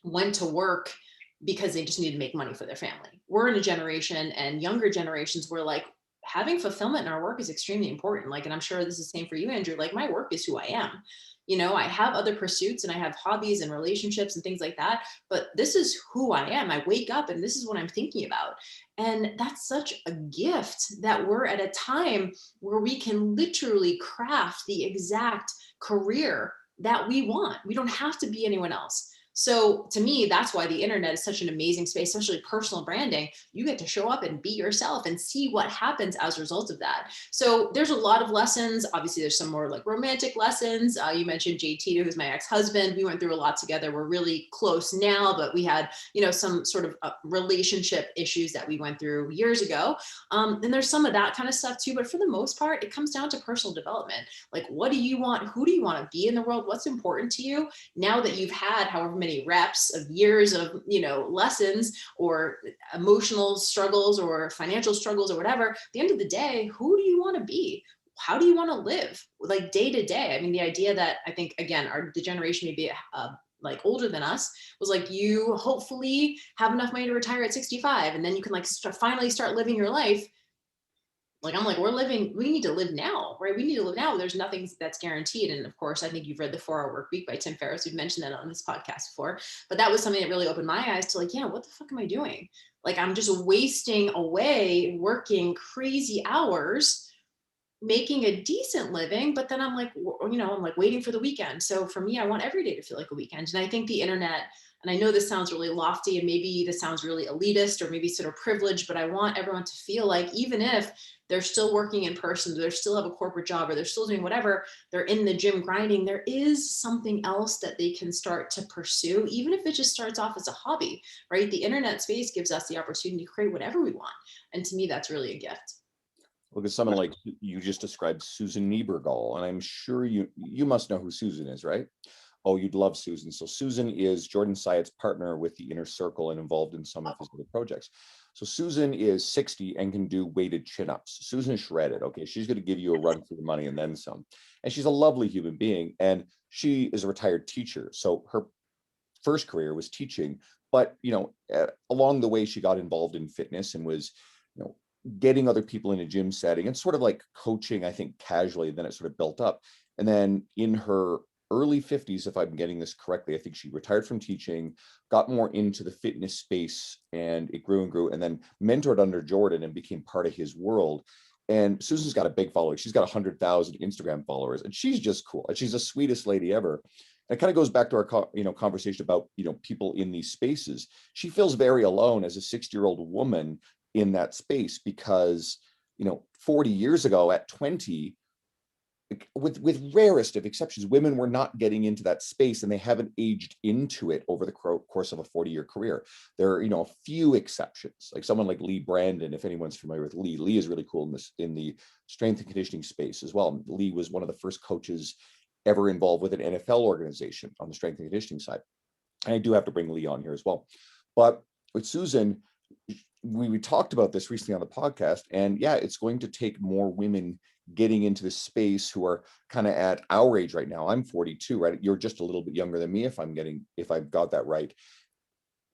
went to work because they just needed to make money for their family. We're in a generation and younger generations where like having fulfillment in our work is extremely important. Like, and I'm sure this is the same for you, Andrew. Like, my work is who I am. You know, I have other pursuits and I have hobbies and relationships and things like that, but this is who I am. I wake up and this is what I'm thinking about. And that's such a gift that we're at a time where we can literally craft the exact career that we want. We don't have to be anyone else. So to me, that's why the internet is such an amazing space, especially personal branding. You get to show up and be yourself and see what happens as a result of that. So there's a lot of lessons. Obviously, there's some more like romantic lessons. You mentioned JT, who's my ex-husband. We went through a lot together. We're really close now, but we had, you know, some sort of relationship issues that we went through years ago. And there's some of that kind of stuff too. But for the most part, it comes down to personal development. Like, what do you want? Who do you want to be in the world? What's important to you? Now that you've had however many reps of years of, you know, lessons or emotional struggles or financial struggles or whatever, at the end of the day, who do you want to be? How do you want to live like day to day? I mean, the idea that I think, again, the generation maybe like older than us was like, you hopefully have enough money to retire at 65 and then you can like finally start living your life. Like, I'm like, we need to live now, right? We need to live now. There's nothing that's guaranteed. And of course, I think you've read The 4 Hour Work Week by Tim Ferriss. We've mentioned that on this podcast before, but that was something that really opened my eyes to like, yeah, what the fuck am I doing? Like, I'm just wasting away working crazy hours, making a decent living, but then I'm like, you know, I'm like waiting for the weekend. So for me, I want every day to feel like a weekend. And I think the internet, and I know this sounds really lofty and maybe this sounds really elitist or maybe sort of privileged, but I want everyone to feel like even if they're still working in person, they still have a corporate job, or they're still doing whatever, they're in the gym grinding, there is something else that they can start to pursue, even if it just starts off as a hobby, right? The internet space gives us the opportunity to create whatever we want. And to me, that's really a gift. Look at someone like you just described, Susan Niebergall, and I'm sure you must know who Susan is, right? Oh, you'd love Susan. So Susan is Jordan Syatt's partner with the Inner Circle and involved in some of his other projects. So Susan is 60 and can do weighted chin-ups. Susan is shredded. Okay, she's going to give you a run for your money and then some. And she's a lovely human being, and she is a retired teacher. So her first career was teaching, but along the way she got involved in fitness and was, getting other people in a gym setting and sort of like coaching, I think casually. Then it sort of built up, and then in her early 50s, if I'm getting this correctly, I think she retired from teaching, got more into the fitness space, and it grew and grew, and then mentored under Jordan and became part of his world. And Susan's got a big following. She's got 100,000 Instagram followers, and she's just cool. And she's the sweetest lady ever. And it kind of goes back to our conversation about people in these spaces. She feels very alone as a 60-year-old woman in that space because 40 years ago at 20, with rarest of exceptions, women were not getting into that space, and they haven't aged into it over the course of a 40-year career. There are a few exceptions, like someone like Lee Brandon. If anyone's familiar with Lee is really cool in the strength and conditioning space as well. Lee was one of the first coaches ever involved with an NFL organization on the strength and conditioning side. And I do have to bring Lee on here as well. But with Susan, we talked about this recently on the podcast, and yeah, it's going to take more women getting into the space who are kind of at our age right now. I'm 42, right? You're just a little bit younger than me, if I've got that right.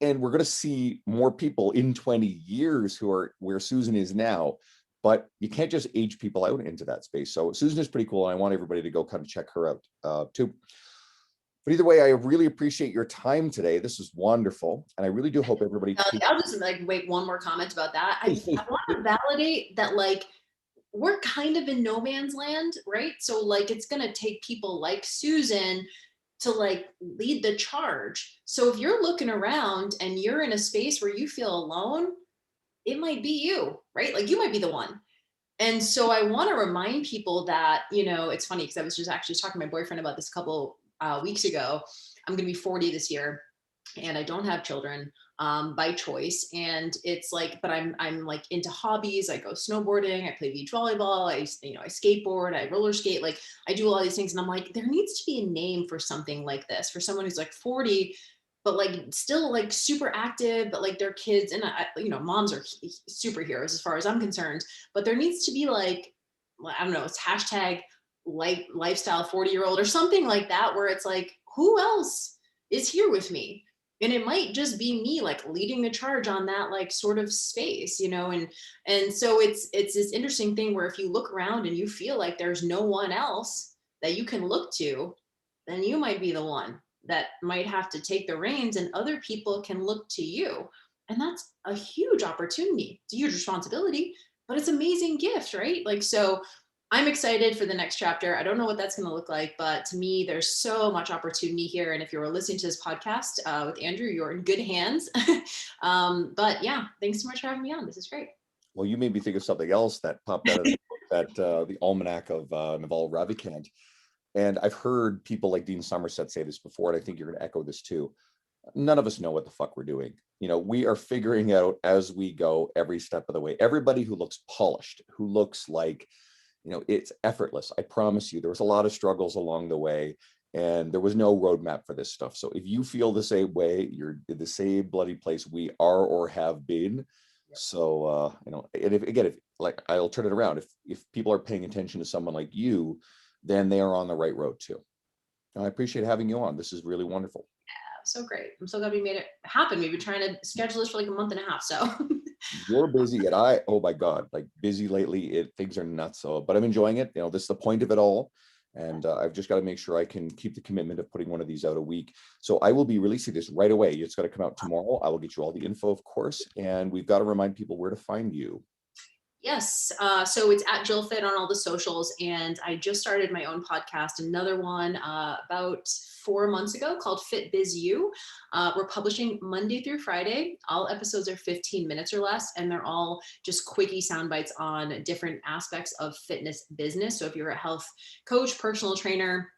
And we're going to see more people in 20 years who are where Susan is now, but you can't just age people out into that space. So Susan is pretty cool, and I want everybody to go kind of check her out too. But either way, I really appreciate your time today. This was wonderful. And I really do hope everybody I'll just like wait one more comment about that. I want to validate that, like, we're kind of in no man's land, right? So like it's going to take people like Susan to like lead the charge. So if you're looking around and you're in a space where you feel alone, it might be you, right? Like you might be the one. And so I want to remind people that, it's funny because I was just actually talking to my boyfriend about this a couple weeks ago. I'm going to be 40 this year and I don't have children by choice. And it's like, but I'm like into hobbies. I go snowboarding, I play beach volleyball, I skateboard, I roller skate. Like I do all these things. And I'm like, there needs to be a name for something like this for someone who's like 40, but like still like super active, but like their kids and moms are superheroes as far as I'm concerned. But there needs to be like, I don't know, it's hashtag lifestyle 40-year-old or something like that, where it's like, who else is here with me? And it might just be me like leading the charge on that like sort of space, and so it's this interesting thing where if you look around and you feel like there's no one else that you can look to, then you might be the one that might have to take the reins and other people can look to you. And that's a huge opportunity. It's a huge responsibility, but it's an amazing gift, right? Like, so I'm excited for the next chapter. I don't know what that's going to look like, but to me, there's so much opportunity here. And if you're listening to this podcast with Andrew, you're in good hands. But yeah, thanks so much for having me on. This is great. Well, you made me think of something else that popped out of that the almanac of Naval Ravikant. And I've heard people like Dean Somerset say this before, and I think you're going to echo this too. None of us know what the fuck we're doing. We are figuring out as we go every step of the way. Everybody who looks polished, who looks like, it's effortless. I promise you, there was a lot of struggles along the way, and there was no roadmap for this stuff. So if you feel the same way, you're in the same bloody place we are or have been. So, and if like, I'll turn it around. If people are paying attention to someone like you, then they are on the right road too. And I appreciate having you on. This is really wonderful. So great. I'm so glad we made it happen. We've been trying to schedule this for like a month and a half. So You're busy, and oh my God, like busy lately. Things are nuts. So, but I'm enjoying it. This is the point of it all. And I've just got to make sure I can keep the commitment of putting one of these out a week. So I will be releasing this right away. It's got to come out tomorrow. I will get you all the info, of course. And we've got to remind people where to find you. yes. So it's at Jill Fit on all the socials. And I just started my own podcast, another one about 4 months ago called Fit Biz You. We're publishing Monday through Friday. All episodes are 15 minutes or less, and they're all just quickie sound bites on different aspects of fitness business. So if you're a health coach, personal trainer,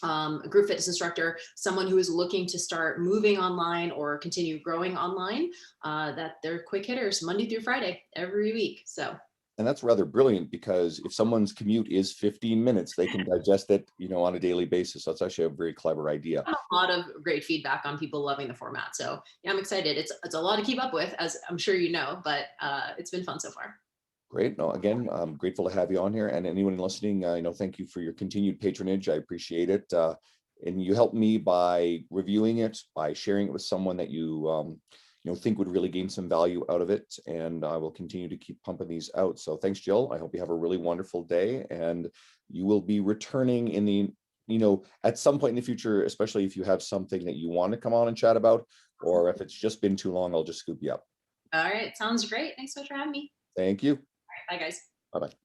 a group fitness instructor, someone who is looking to start moving online or continue growing online, that they're quick hitters Monday through Friday every week. So And that's rather brilliant, because if someone's commute is 15 minutes, they can digest it, on a daily basis. That's actually a very clever idea. a lot of great feedback on people loving the format. So yeah, I'm excited. It's a lot to keep up with, as I'm sure you know, but it's been fun so far. Great. No, again, I'm grateful to have you on here, and anyone listening, thank you for your continued patronage. I appreciate it. And you help me by reviewing it, by sharing it with someone that you think would really gain some value out of it. And I will continue to keep pumping these out. So thanks, Jill. I hope you have a really wonderful day, and you will be returning in at some point in the future, especially if you have something that you want to come on and chat about, or if it's just been too long, I'll just scoop you up. All right. Sounds great. Thanks so much for having me. Thank you. All right. Bye, guys. Bye-bye.